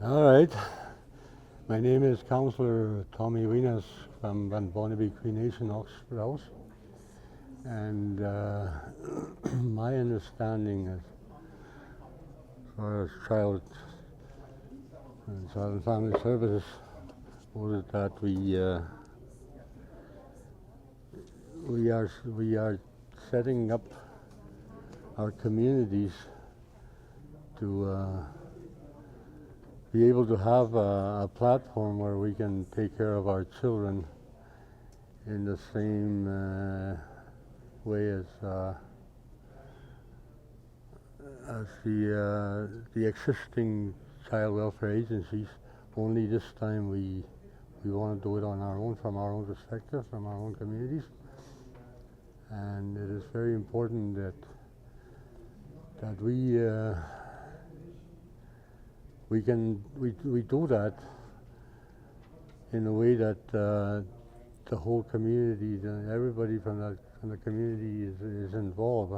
All right. My name is Councillor Tommy Weenusk from Van Barnaby Cree Nation, Oxford House. And my understanding as far as child and family services was that we are setting up our communities to be able to have a platform where we can take care of our children in the same way as the existing child welfare agencies. Only this time we want to do it on our own, from our own perspective, from our own communities. And it is very important that we do that in a way that the whole community, everybody from the community is involved,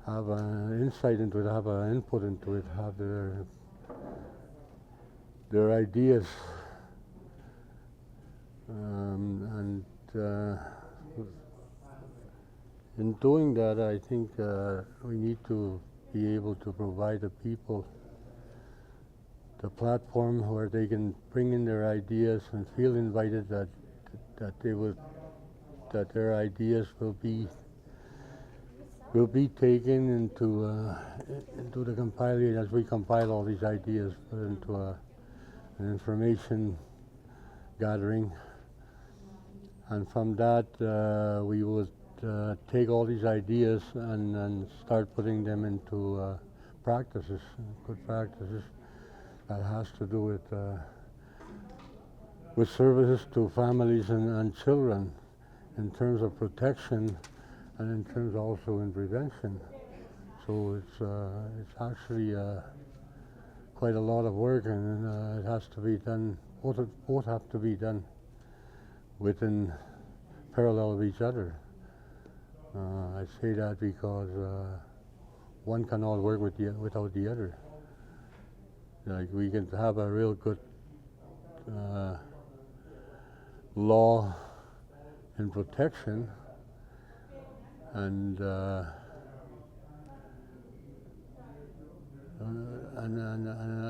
have an insight into it, have an input into it, have their ideas, and in doing that, I think we need to be able to provide the people the platform where they can bring in their ideas and feel invited, that their ideas will be taken into the compiling, as we compile all these ideas, put into an information gathering, and from that we would take all these ideas and start putting them into practices, good practices that has to do with services to families and children in terms of protection and in terms also in prevention. So it's actually quite a lot of work, and it has to be done. Both have to be done within parallel of each other. I say that because one cannot work without the other. Like, we can have a real good law in protection, and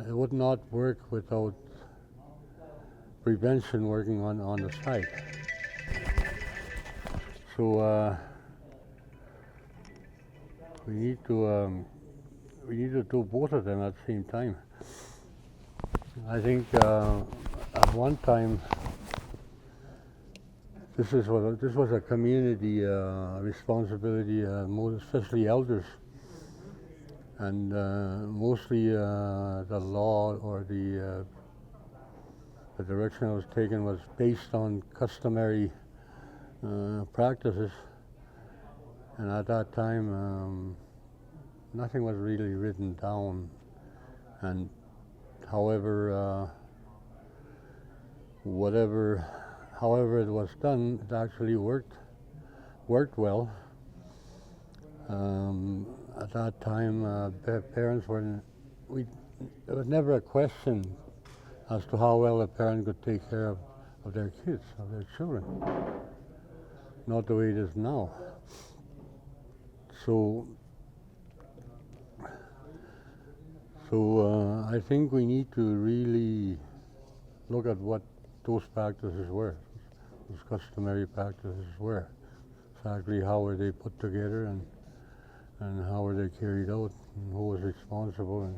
it would not work without prevention working on the site. So we need to do both of them at the same time. I think at one time this was a community responsibility, especially elders, and mostly the law or the direction that was taken was based on customary practices, and at that time nothing was really written down, and however it was done, it actually worked well. At that time, parents there was never a question as to how well a parent could take care of their kids, of their children. Not the way it is now. So I think we need to really look at what those practices were, those customary practices were. Exactly how were they put together, and how were they carried out, and who was responsible. And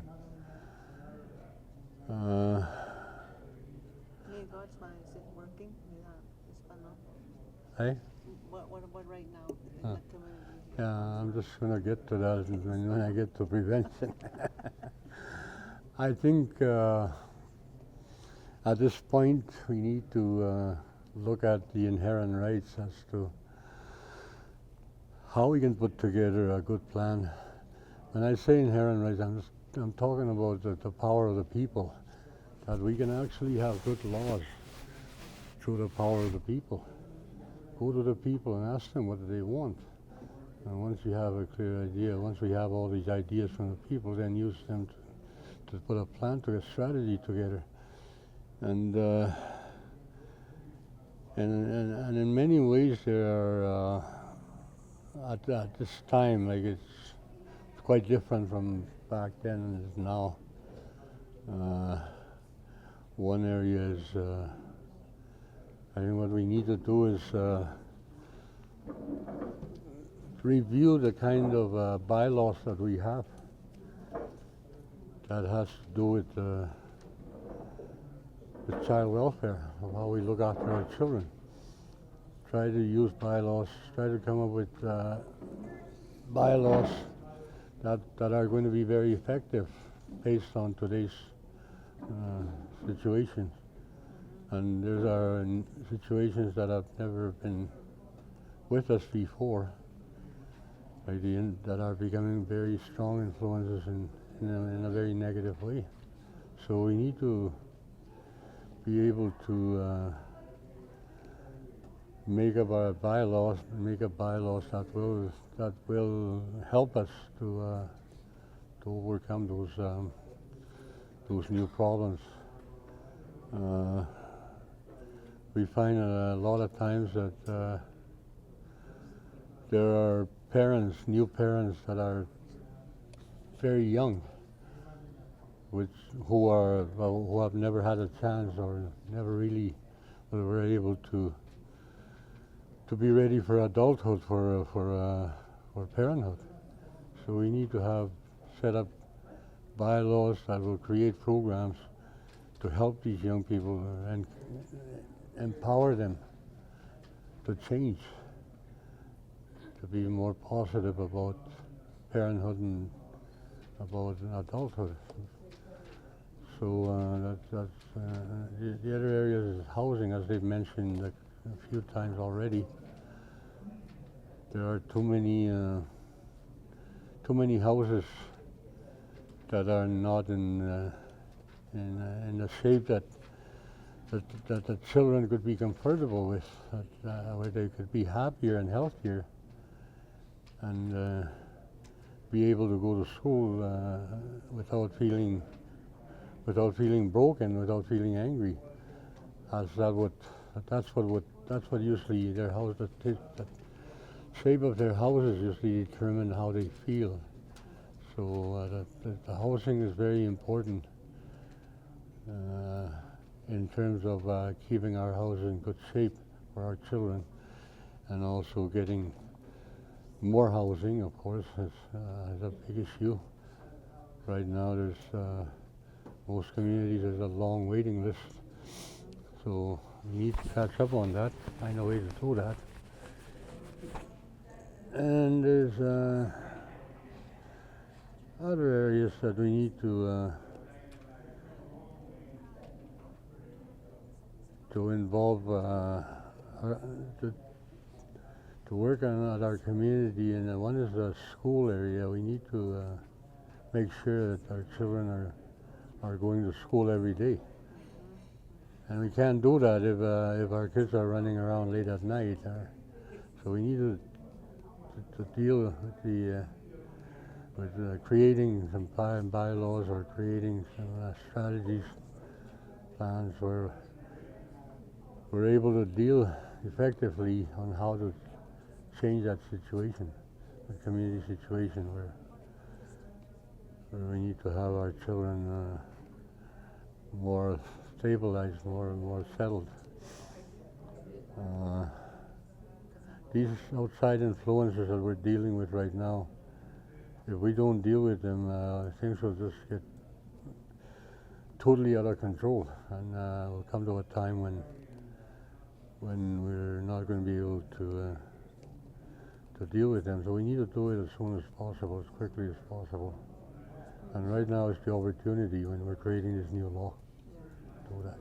is it working? hey? What right now in the community? Yeah, I'm just going to get to that when I get to prevention. I think at this point we need to look at the inherent rights as to how we can put together a good plan. When I say inherent rights, I'm talking about the power of the people, that we can actually have good laws through the power of the people. Go to the people and ask them what do they want. And once you have a clear idea, once we have all these ideas from the people, then use them to to put a plan to a strategy together. And and in many ways there are at this time, like it's quite different from back then and it is now. One area is I think what we need to do is review the kind of bylaws that we have that has to do with child welfare, of how we look after our children. Try to use bylaws, try to come up with bylaws that are going to be very effective based on today's situations. And there are situations that have never been with us before, that are becoming very strong influences in a very negative way. So we need to be able to make up bylaws that will help us to overcome those new problems. We find a lot of times that there are new parents that are very young, who have never had a chance or never really were able to be ready for adulthood, for parenthood. So we need to set up bylaws that will create programs to help these young people and empower them to change, to be more positive about parenthood and about adulthood. So that's the other areas is housing, as they've mentioned a few times already. There are too many houses that are not in a shape that the children could be comfortable with, where they could be happier and healthier, and be able to go to school without feeling broken, without feeling angry. That's what usually their house, the shape of their houses usually determine how they feel. So the housing is very important in terms of keeping our houses in good shape for our children, and also getting more housing, of course, is a big issue. Right now there's most communities, there's a long waiting list, so we need to catch up on that, find a way to do that. And there's other areas that we need to involve, to work on at our community, and one is the school area. We need to make sure that our children are going to school every day. And we can't do that if our kids are running around late at night. So we need to deal with creating some bylaws or creating some strategies, plans where we're able to deal effectively on how to change that situation, the community situation where we need to have our children more stabilized, more settled. These outside influences that we're dealing with right now, if we don't deal with them, things will just get totally out of control, and we'll come to a time when we're not going to be able to deal with them. So we need to do it as soon as possible, as quickly as possible. And right now is the opportunity when we're creating this new law to do that.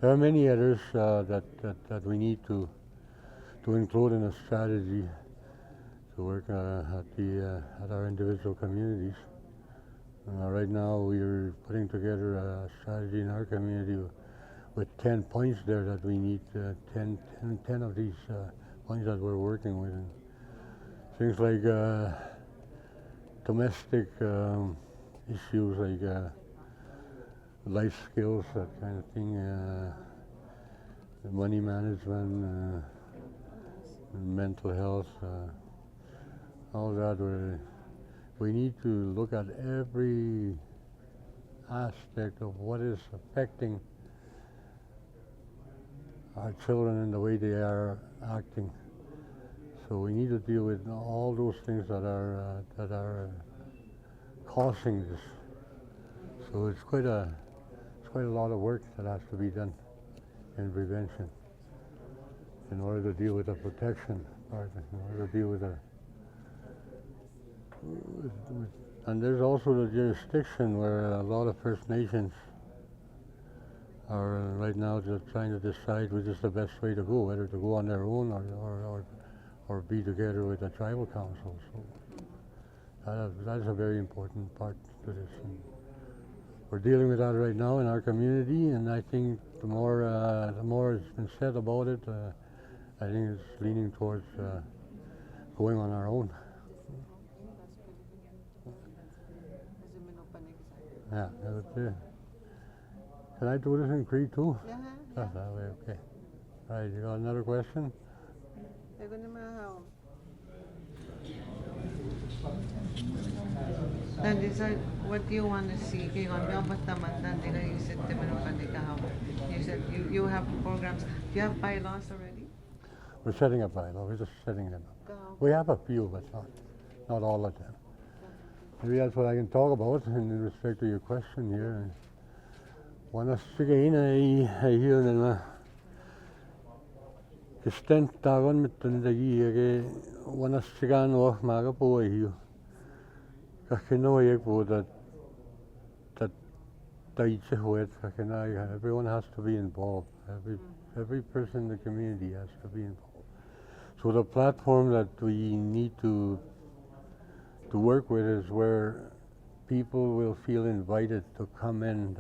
There are many others that we need to include in a strategy to work at our individual communities. Right now we're putting together a strategy in our community with 10 points there that we need, 10 of these points that we're working with. And things like domestic issues like life skills, that kind of thing, money management, mental health, all that. We need to look at every aspect of what is affecting our children and the way they are acting. So we need to deal with all those things that are causing this. So it's quite a lot of work that has to be done in prevention in order to deal with the protection part, in order to deal with and there's also the jurisdiction where a lot of First Nations are right now just trying to decide which is the best way to go, whether to go on their own or be together with the tribal council. So that is a very important part to this. And we're dealing with that right now in our community, and I think the more has been said about it, I think it's leaning towards going on our own. Yeah, can I do this in Cree too? Yeah. That way, okay. All right, you got another question? What do you want to see? You said you have programs. Do you have bylaws already? We're setting up bylaws. We're just setting them up. We have a few, but not all of them. Maybe that's what I can talk about in respect to your question here. Weenusk again, I hear them. Gestent dagen mit den dagi Weenusk again och maga po here. Everyone has to be involved. Every person in the community has to be involved. So the platform that we need to work with is where people will feel invited to come in.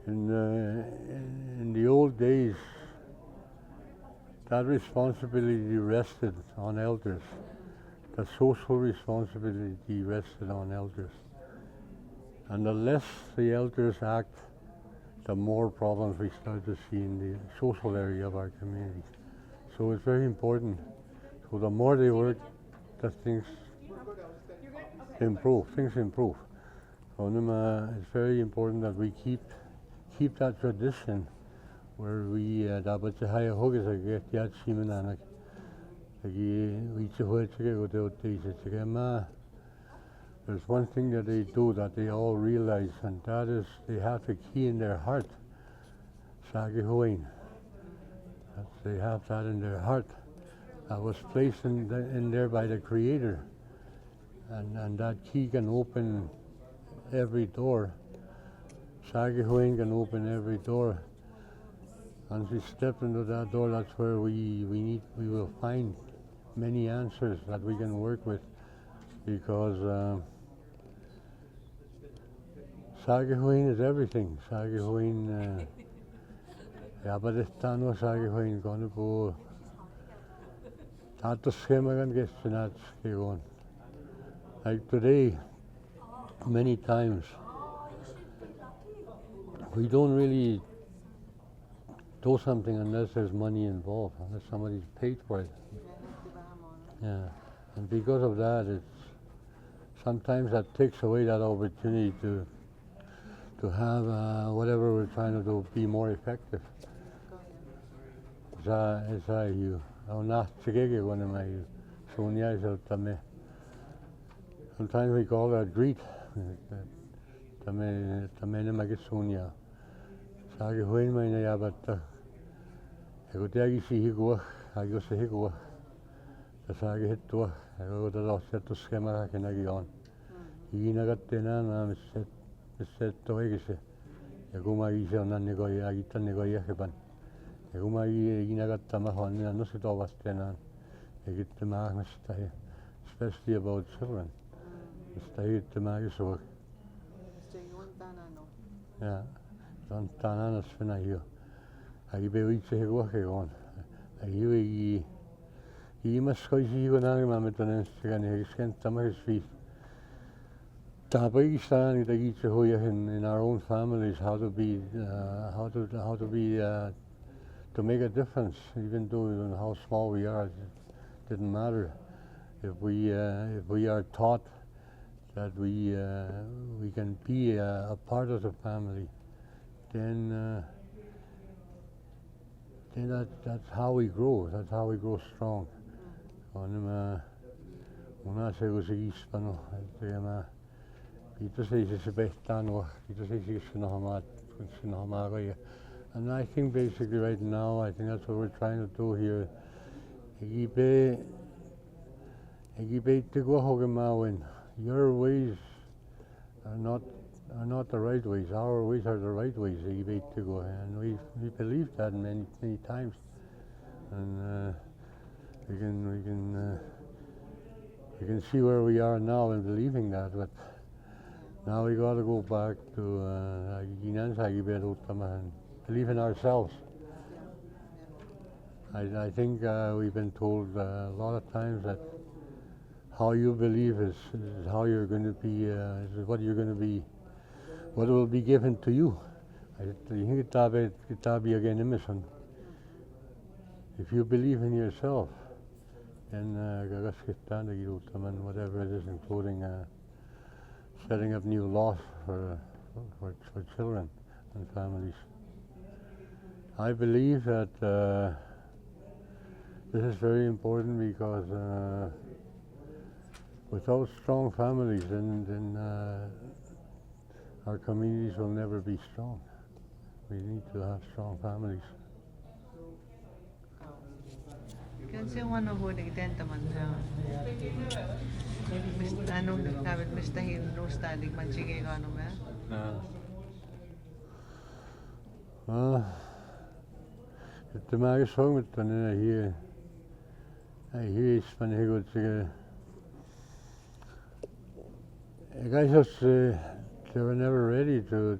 In the old days, that responsibility rested on elders. The social responsibility rested on elders. And the less the elders act, the more problems we start to see in the social area of our community. So it's very important. So the more they work, the things improve. So it's very important that we keep that tradition where we there's one thing that they do that they all realize, and that is they have the key in their heart. They have that in their heart. That was placed in there by the Creator. And that key can open every door. Sagihoin can open every door. Once we step into that door, that's where we will find many answers that we can work with, because Sagihoin is everything. Sagihoin, Yabaristano Sagihoin, gonna go. Tato schemagan gestionats going. Like today, many times, we don't really do something unless there's money involved, unless somebody's paid for it. Yeah, and because of that, sometimes that takes away that opportunity to have whatever we're trying to do be more effective. Sometimes we call that greet. Sagihoin may na yabata. Ego tiagi si higua, ago se higua. The sagi hitua, ego the lost set to schema kinagion. Higinagatena na miset to egise. Eguma isha na negoya, agita negoya heban. Eguma higinagatama hon, no sit ovastena. Egit the mahmastahe. especially about children. Stay to Magisor. Mr. Yun Tanano. Yeah, don't Tananas Fina here. I be reach a work on. I hear he must go see you and I am at an instant and he sent some of his feet. Pakistan is each in our own families how to be to make a difference, even though even how small we are, it didn't matter. If we are taught that we can be a part of the family, then that's how we grow. That's how we grow strong. Una se was Hispano, Peter says it's a bit done. Peter says it's and I think basically right now, I think that's what we're trying to do here. Your ways are not the right ways. Our ways are the right ways. And we believe that many times. And we can see where we are now in believing that. But now we got to go back to and believe in ourselves. I think we've been told a lot of times that how you believe is how you're going to be, is what you're going to be, what will be given to you. I think it's be again Emerson. If you believe in yourself, then whatever it is, including setting up new laws for children and families. I believe that this is very important because without strong families, then our communities will never be strong. We need to have strong families. Kasi ano ho, nagtenta man siya. Anong nagkabit, Mr. Hindu, stadig man sige ka ano ba? Het te maken is gewoon met dan hier is van heel goed zeggen. Guys just they were never ready to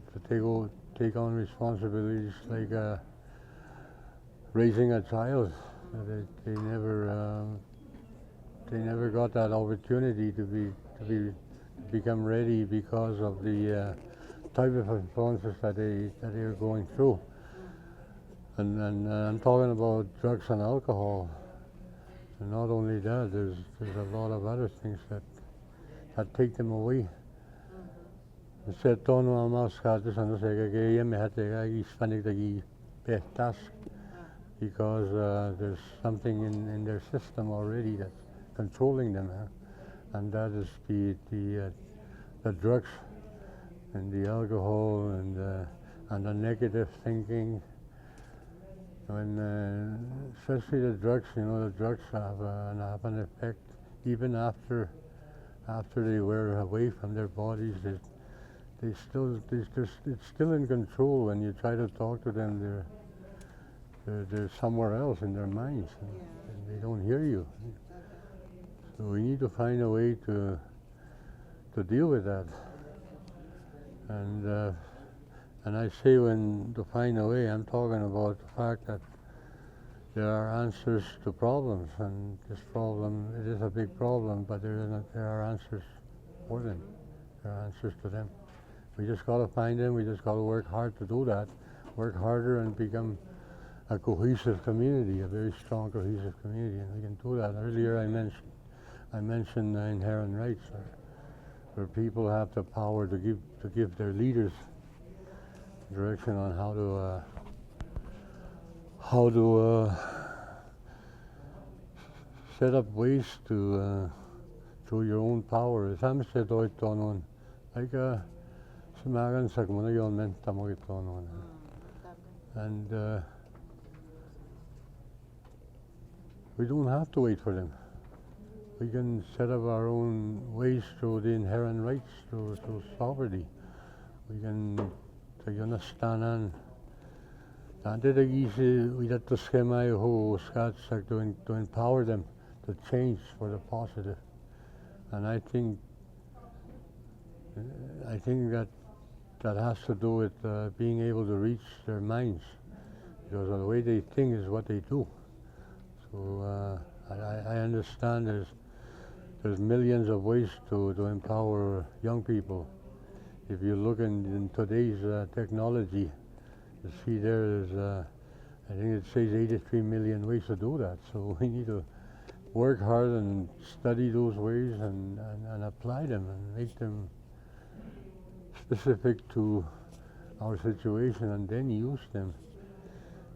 take on responsibilities like raising a child. They never got that opportunity to become ready because of the type of influences that they are going through. And I'm talking about drugs and alcohol. And not only that, there's a lot of other things that take them away. Because there's something in their system already that's controlling them, and that is the drugs and the alcohol and the negative thinking. When especially the drugs, the drugs have an effect even after they wear away from their bodies. It's still in control. When you try to talk to them, they're somewhere else in their minds, and they don't hear you. So we need to find a way to deal with that. And I say when to find a way, I'm talking about the fact that there are answers to problems, and this problem, it is a big problem, but there are answers for them. There are answers to them. We just got to find them. We just got to work hard to do that. Work harder and become a cohesive community, a very strong cohesive community, and we can do that. Earlier I mentioned inherent rights, where people have the power to give their leaders direction on how to set up ways to through your own power. Sam said on like samagan sagmana yon men on, and we don't have to wait for them. We can set up our own ways through the inherent rights, through sovereignty. We can understand and that easy we that the schema who Scots to empower them to change for the positive. And I think that has to do with being able to reach their minds, because the way they think is what they do. So I understand there's millions of ways to empower young people. If you look in today's technology, you see there's I think it says 83 million ways to do that. So we need to work hard and study those ways and apply them and make them specific to our situation and then use them.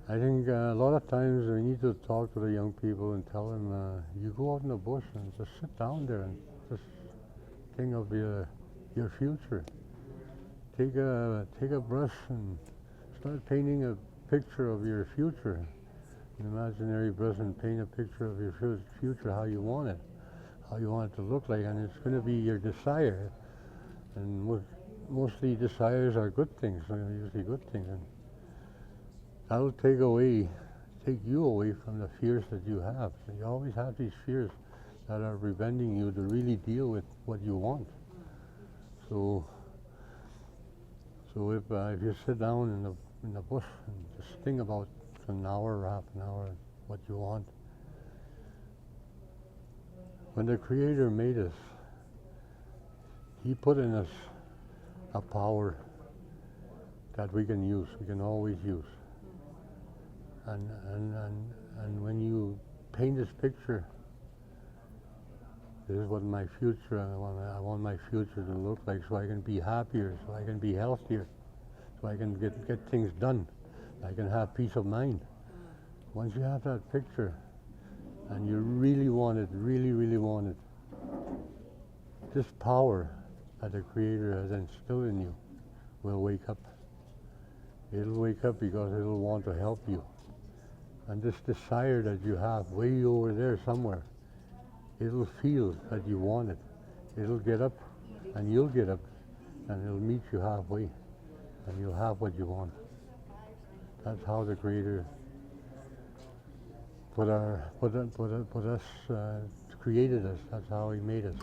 I think a lot of times we need to talk to the young people and tell them, you go out in the bush and just sit down there and just think of your future. Take a brush and start painting a picture of your future. An imaginary brush, and paint a picture of your future, how you want it to look like, and it's going to be your desire. And mostly desires are good things, usually good things. And that'll take you away from the fears that you have. So you always have these fears that are preventing you to really deal with what you want. So if you sit down in the bush and just think about an hour or half an hour what you want. When the Creator made us, He put in us a power that we can always use. And when you paint this picture, this is what my future, I want my future to look like, so I can be happier, so I can be healthier, so I can get things done. I can have peace of mind. Once you have that picture and you really want it, really want it, this power that the Creator has instilled in you will wake up. It'll wake up because it'll want to help you. And this desire that you have way over there somewhere, it'll feel that you want it. It'll get up and you'll get up and it'll meet you halfway and you'll have what you want. That's how the Creator created us. That's how He made us.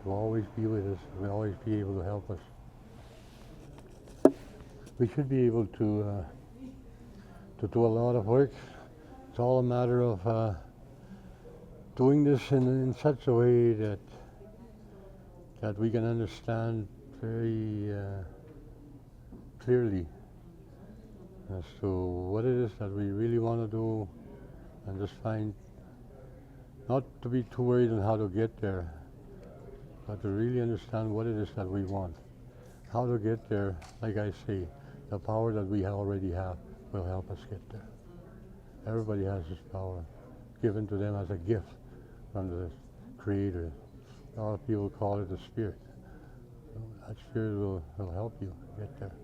To always be with us, to always be able to help us. We should be able to do a lot of work. It's all a matter of doing this in such a way that we can understand very clearly as to what it is that we really want to do, and just find not to be too worried on how to get there, but to really understand what it is that we want. How to get there, like I say, the power that we already have will help us get there. Everybody has this power given to them as a gift from the Creator. A lot of people call it the Spirit. So that Spirit will help you get there.